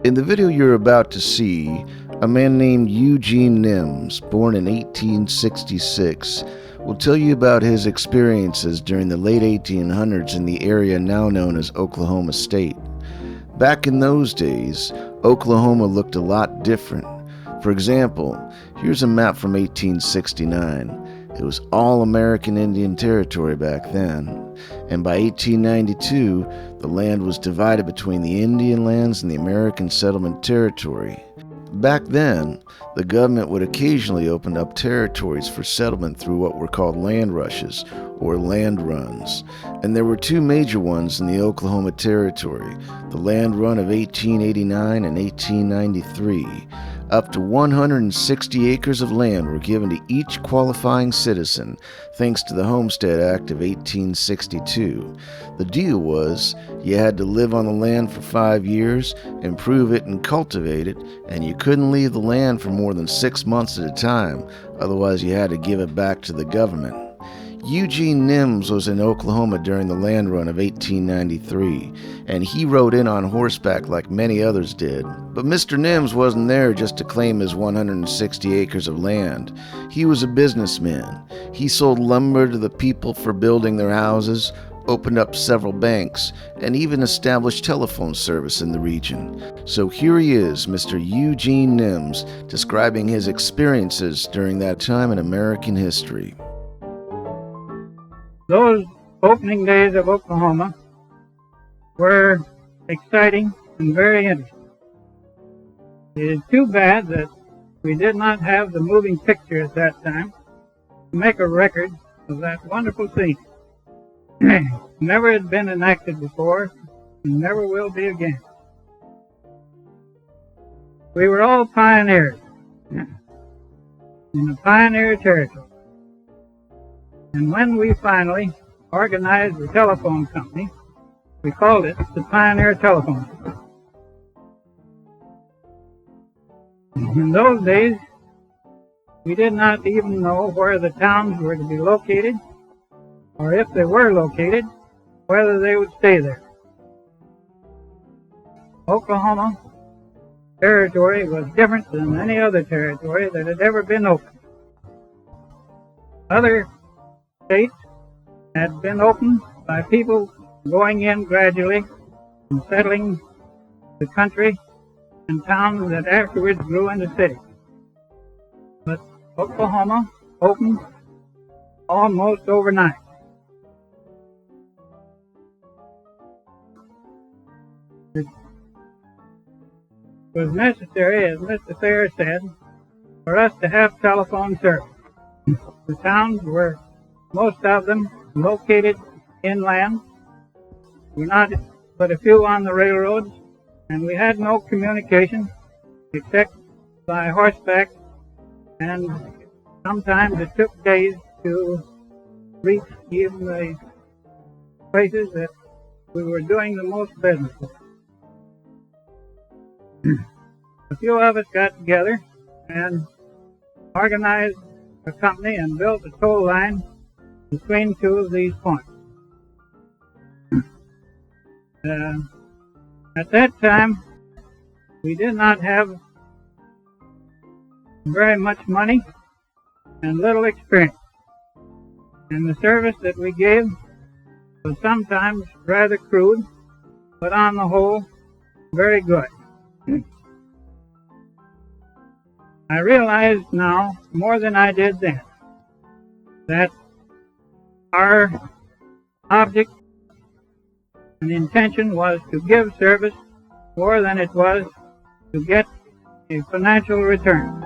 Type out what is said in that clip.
In the video you're about to see, a man named Eugene Nims, born in 1866, will tell you about his experiences during the late 1800s in the area now known as Oklahoma State. Back in those days, Oklahoma looked a lot different. For example, here's a map from 1869. It was all American Indian Territory back then, and by 1892, the land was divided between the Indian lands and the American Settlement Territory. Back then, the government would occasionally open up territories for settlement through what were called land rushes, or land runs, and there were two major ones in the Oklahoma Territory, the land run of 1889 and 1893. Up to 160 acres of land were given to each qualifying citizen, thanks to the Homestead Act of 1862. The deal was, you had to live on the land for 5 years, improve it and cultivate it, and you couldn't leave the land for more than 6 months at a time, otherwise you had to give it back to the government. Eugene Nims was in Oklahoma during the land run of 1893, and he rode in on horseback like many others did. But Mr. Nims wasn't there just to claim his 160 acres of land. He was a businessman. He sold lumber to the people for building their houses, opened up several banks, and even established telephone service in the region. So here he is, Mr. Eugene Nims, describing his experiences during that time in American history. Those opening days of Oklahoma were exciting and very interesting. It is too bad that we did not have the moving picture at that time to make a record of that wonderful scene. Never had been enacted before and never will be again. We were all pioneers in the pioneer territory. And when we finally organized the telephone company, we called it the Pioneer Telephone Company. In those days, we did not even know where the towns were to be located, or if they were located, whether they would stay there. Oklahoma territory was different than any other territory that had ever been opened. Other states had been opened by people going in gradually and settling the country and towns that afterwards grew into cities. But Oklahoma opened almost overnight. It was necessary, as Mr. Thayer said, for us to have telephone service. The towns were, most of them, located inland. We're not but a few on the railroads, and we had no communication except by horseback, and sometimes it took days to reach even the places that we were doing the most business with. A few of us got together and organized a company and built a toll line between two of these points. At that time, we did not have very much money and little experience, and the service that we gave was sometimes rather crude, but on the whole, very good. I realize now, more than I did then, that our object and intention was to give service more than it was to get a financial return.